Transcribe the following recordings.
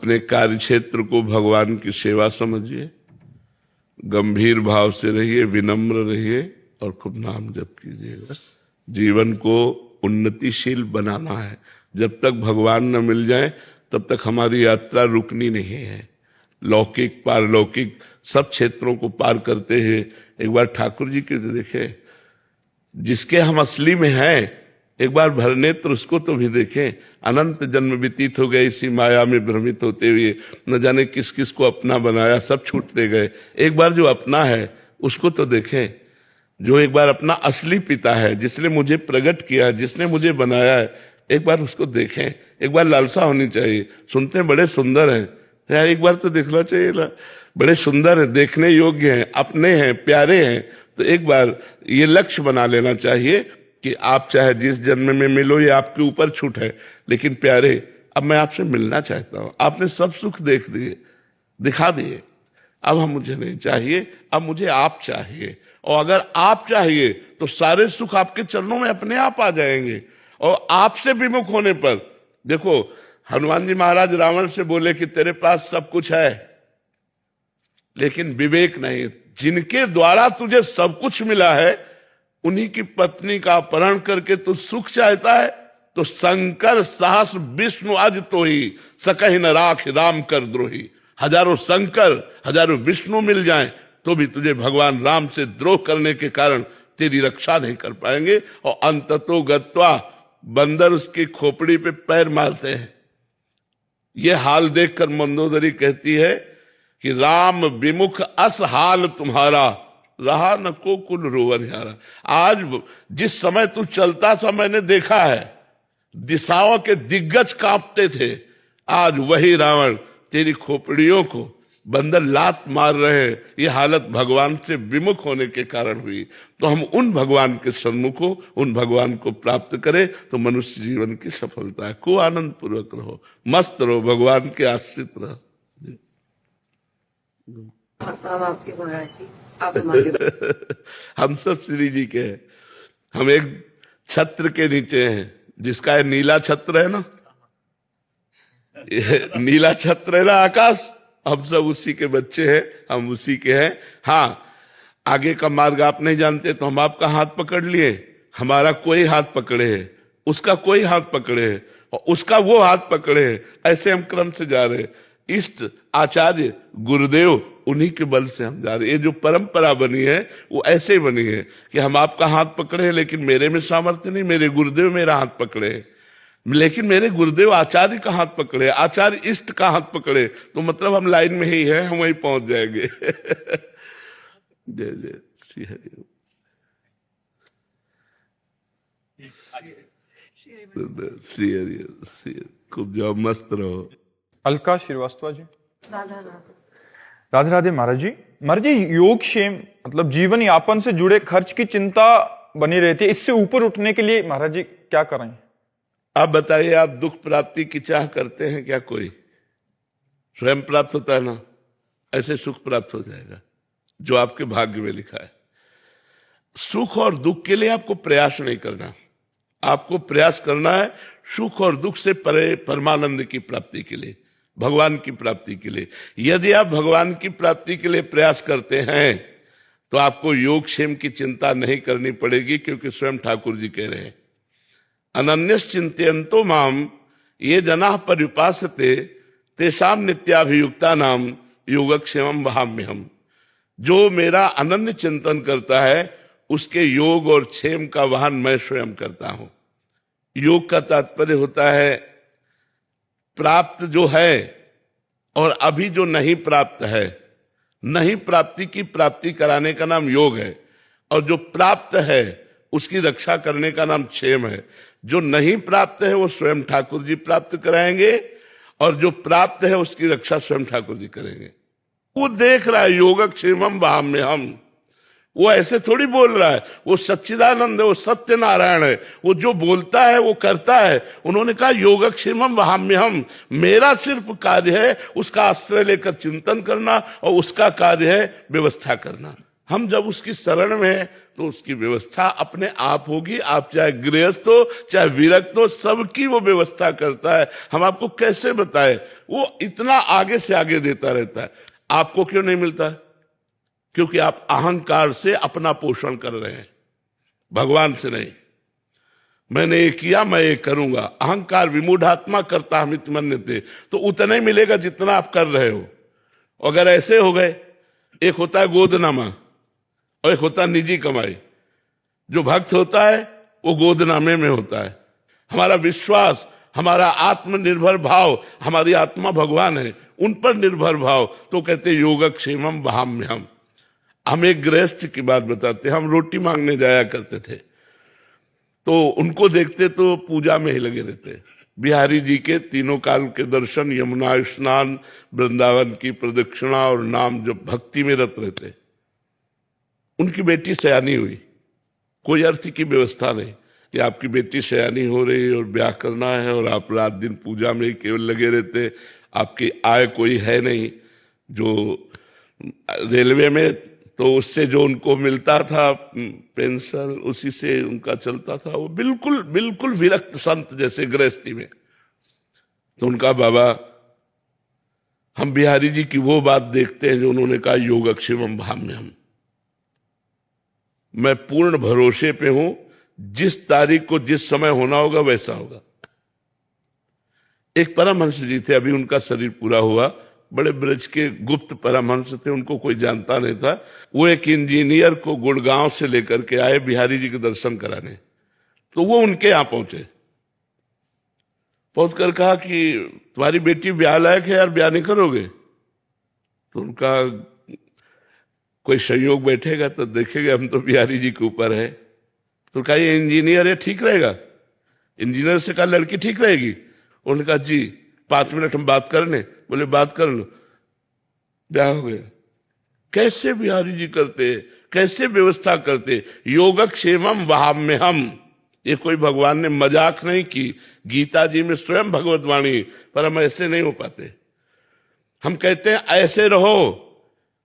अपने कार्य क्षेत्र को भगवान की सेवा समझिए, गंभीर भाव से रहिए, विनम्र रहिए और खूब नाम जप कीजिएगा। जीवन को उन्नतिशील बनाना है। जब तक भगवान न मिल जाए तब तक हमारी यात्रा रुकनी नहीं है। लौकिक पारलौकिक सब क्षेत्रों को पार करते हुए एक बार ठाकुर जी के देखें, जिसके हम असली में हैं, एक बार भरनेत्र उसको तो भी देखें। अनंत जन्म व्यतीत हो गए इसी माया में भ्रमित होते हुए, न जाने किस किस को अपना बनाया, सब छूटते गए। एक बार जो अपना है उसको तो देखें, जो एक बार अपना असली पिता है, जिसने मुझे प्रकट किया है, जिसने मुझे बनाया है, एक बार उसको देखें। एक बार लालसा होनी चाहिए। सुनते हैं बड़े सुंदर हैं, यार एक बार तो देखना चाहिए ना, बड़े सुंदर हैं, देखने योग्य हैं, अपने हैं, प्यारे हैं। तो एक बार ये लक्ष्य बना लेना चाहिए कि आप चाहे जिस जन्म में मिलो, ये आपके ऊपर छूट है, लेकिन प्यारे अब मैं आपसे मिलना चाहता हूं। आपने सब सुख देख दिए, दिखा दिए, अब हम मुझे नहीं चाहिए, अब मुझे आप चाहिए। और अगर आप चाहिए तो सारे सुख आपके चरणों में अपने आप आ जाएंगे। और आपसे विमुख होने पर, देखो हनुमान जी महाराज रावण से बोले कि तेरे पास सब कुछ है लेकिन विवेक नहीं। जिनके द्वारा तुझे सब कुछ मिला है उन्हीं की पत्नी का अपहरण करके तू सुख चाहता है। तो शंकर साहस विष्णु आज तो ही सकहि न राख राम कर द्रोही। हजारों शंकर हजारों विष्णु मिल जाएं तो भी तुझे भगवान राम से द्रोह करने के कारण तेरी रक्षा नहीं कर पाएंगे। और अंततो गत्वा बंदर उसकी खोपड़ी पे पैर मारते हैं। ये हाल देखकर मंदोदरी कहती है कि राम विमुख अस हाल तुम्हारा, रहा न को कुल रोवन यारा। आज जिस समय तू चलता था मैंने देखा है, दिशाओं के दिग्गज कांपते थे। आज वही रावण तेरी खोपड़ियों को बंदर लात मार रहे हैं। ये हालत भगवान से विमुख होने के कारण हुई। तो हम उन भगवान के सन्मुख हो, उन भगवान को प्राप्त करें तो मनुष्य जीवन की सफलता है। खूब आनंद पूर्वक रहो, मस्त रहो, भगवान के आश्रित रहो। आपकी महाराज जी, आप हमारे हम सब श्री जी के हैं। हम एक छत्र के नीचे हैं, जिसका ये नीला छत्र है ना, नीला छत्र है ना आकाश, हम सब उसी के बच्चे हैं, हम उसी के हैं। हाँ, आगे का मार्ग आप नहीं जानते तो हम आपका हाथ पकड़ लिए, हमारा कोई हाथ पकड़े है, उसका कोई हाथ पकड़े है और उसका वो हाथ पकड़े है। ऐसे हम क्रम से जा रहे हैं। इष्ट आचार्य गुरुदेव उन्हीं के बल से हम जा रहे हैं। ये जो परंपरा बनी है वो ऐसे ही बनी है कि हम आपका हाथ पकड़े हैं, लेकिन मेरे में सामर्थ्य नहीं। मेरे गुरुदेव मेरा हाथ पकड़े हैं, लेकिन मेरे गुरुदेव आचार्य का हाथ पकड़े, आचार्य इष्ट का हाथ पकड़े, तो मतलब हम लाइन में ही है, हम वहीं पहुंच जाएंगे। जय जय श्री हरि। श्री हरि, खूब जाओ, मस्त रहो। अलका श्रीवास्तव जी। राधा राधा। राधे राधे महाराज जी। महाराज जी, योग क्षेम मतलब जीवन यापन से जुड़े खर्च की चिंता बनी रहती है, इससे ऊपर उठने के लिए महाराज जी क्या करें? आप बताइए, आप दुख प्राप्ति की चाह करते हैं क्या? कोई स्वयं प्राप्त होता है ना, ऐसे सुख प्राप्त हो जाएगा जो आपके भाग्य में लिखा है। सुख और दुख के लिए आपको प्रयास नहीं करना, आपको प्रयास करना है सुख और दुख से परे परमानंद की प्राप्ति के लिए, भगवान की प्राप्ति के लिए। यदि आप भगवान की प्राप्ति के लिए प्रयास करते हैं तो आपको योगक्षेम की चिंता नहीं करनी पड़ेगी, क्योंकि स्वयं ठाकुर जी कह रहे हैं, अनन्यस चिंतयन्तो माम ये जनाः पर्युपासते तेषाम नित्याभियुक्ता नाम योगक्षेमम वहाम्यहम्। जो मेरा अनन्य चिंतन करता है उसके योग और क्षेम का वाहन मैं स्वयं करता हूं। योग का तात्पर्य होता है प्राप्त जो है और अभी जो नहीं प्राप्त है, नहीं प्राप्ति की प्राप्ति कराने का नाम योग है, और जो प्राप्त है उसकी रक्षा करने का नाम क्षेम है। जो नहीं प्राप्त है वो स्वयं ठाकुर जी प्राप्त कराएंगे, और जो प्राप्त है उसकी रक्षा स्वयं ठाकुर जी करेंगे। वो देख रहा है योगक्षेमम वहाम्यहम्, वो ऐसे थोड़ी बोल रहा है, वो सच्चिदानंद है, वो सत्य नारायण है, वो जो बोलता है वो करता है। उन्होंने कहा योगक्षेमम वहाम्यहम्, मेरा सिर्फ कार्य है उसका आश्रय लेकर चिंतन करना, और उसका कार्य है व्यवस्था करना। हम जब उसकी शरण में हैं तो उसकी व्यवस्था अपने आप होगी। आप चाहे गृहस्थ हो चाहे विरक्त हो, सबकी वो व्यवस्था करता है। हम आपको कैसे बताएं, वो इतना आगे से आगे देता रहता है। आपको क्यों नहीं मिलता है? क्योंकि आप अहंकार से अपना पोषण कर रहे हैं, भगवान से नहीं। मैंने ये किया, मैं ये करूंगा। अहंकार विमूढ़ात्मा करता हमित मन्यते, तो उतना ही मिलेगा जितना आप कर रहे हो। अगर ऐसे हो गए, एक होता है गोदनामा और एक होता है निजी कमाई। जो भक्त होता है वो गोदनामे में होता है। हमारा विश्वास, हमारा आत्मनिर्भर भाव, हमारी आत्मा भगवान है, उन पर निर्भर भाव, तो कहते योगक्षेमम वहाम्यहम्। हम एक गृहस्थ की बात बताते, हम रोटी मांगने जाया करते थे, तो उनको देखते तो पूजा में ही लगे रहते। बिहारी जी के तीनों काल के दर्शन, यमुना स्नान, वृंदावन की प्रदक्षिणा और नाम जब भक्ति में रत रहते। उनकी बेटी सयानी हुई, कोई अर्थ की व्यवस्था नहीं कि आपकी बेटी सयानी हो रही है और ब्याह करना है और आप रात दिन पूजा में केवल लगे रहते। आपकी आय कोई है नहीं। जो रेलवे में तो उससे जो उनको मिलता था पेंशन, उसी से उनका चलता था। वो बिल्कुल बिल्कुल विरक्त संत जैसे गृहस्थी में। तो उनका बाबा, हम बिहारी जी की वो बात देखते हैं जो उन्होंने कहा योगक्षेमम वहाम्यहम्। मैं पूर्ण भरोसे पे हूं, जिस तारीख को जिस समय होना होगा वैसा होगा। एक परमहंस जी थे, अभी उनका शरीर पूरा हुआ, बड़े ब्रज के गुप्त परमहंस थे, उनको कोई जानता नहीं था। वो एक इंजीनियर को गुड़गांव से लेकर के आए बिहारी जी के दर्शन कराने। तो वो उनके यहां पहुंचे, पहुंचकर कहा कि तुम्हारी बेटी ब्याह लायक है यार, ब्याह नहीं करोगे? तो उनका कोई संयोग बैठेगा तो देखेगा हम तो बिहारी जी के ऊपर है। तो कहा ये इंजीनियर है, ठीक रहेगा? इंजीनियर से कहा लड़की ठीक रहेगी? उन्होंने कहा जी 5 मिनट हम बात करने। बोले बात कर लो, ब्याह हो गया। कैसे बिहारी जी करते, कैसे व्यवस्था करते, योगक्षेमम वहाम्यहम्। ये कोई भगवान ने मजाक नहीं की, गीता जी में स्वयं भगवत वाणी, पर हम ऐसे नहीं हो पाते। हम कहते हैं ऐसे रहो,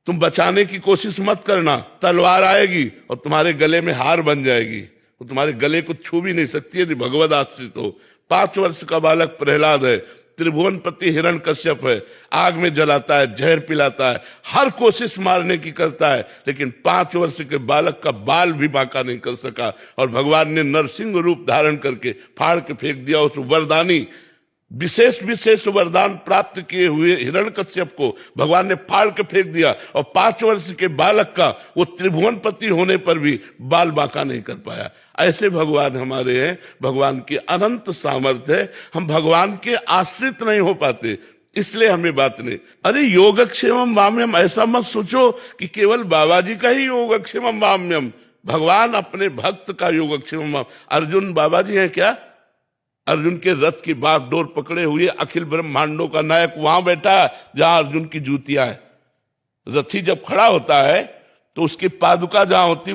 तुम बचाने की कोशिश मत करना, तलवार आएगी और तुम्हारे गले में हार बन जाएगी, वो तुम्हारे गले को छू भी नहीं सकती यदि भगवत आश्रित हो। 5 वर्ष का बालक प्रहलाद है, त्रिभुवनपति हिरण्यकश्यप है, आग में जलाता है, जहर पिलाता है, हर कोशिश मारने की करता है, लेकिन 5 वर्ष के बालक का बाल भी बांका नहीं कर सका। और भगवान ने नरसिंह रूप धारण करके फाड़ के फेंक दिया उस वरदानी, विशेष वरदान प्राप्त किए हुए हिरण्यकश्यप को भगवान ने फाड़ के फेंक दिया। और 5 वर्ष के बालक का वो त्रिभुवनपति होने पर भी बाल बांका नहीं कर पाया। ऐसे भगवान हमारे हैं, भगवान की अनंत सामर्थ्य है। हम भगवान के आश्रित नहीं हो पाते, इसलिए हमें बात नहीं। अरे योगक्षेमम वाम्यम, ऐसा मत सोचो कि केवल बाबा जी का ही योगक्षेमम वाम्यम। भगवान अपने भक्त का योगक्षेमम। अर्जुन बाबा जी हैं क्या? अर्जुन के रथ की बागडोर पकड़े हुए अखिल ब्रह्मांडों का नायक वहां बैठा है जहां अर्जुन की जूतियां है। रथी जब खड़ा होता है तो उसकी पादुका जहां होती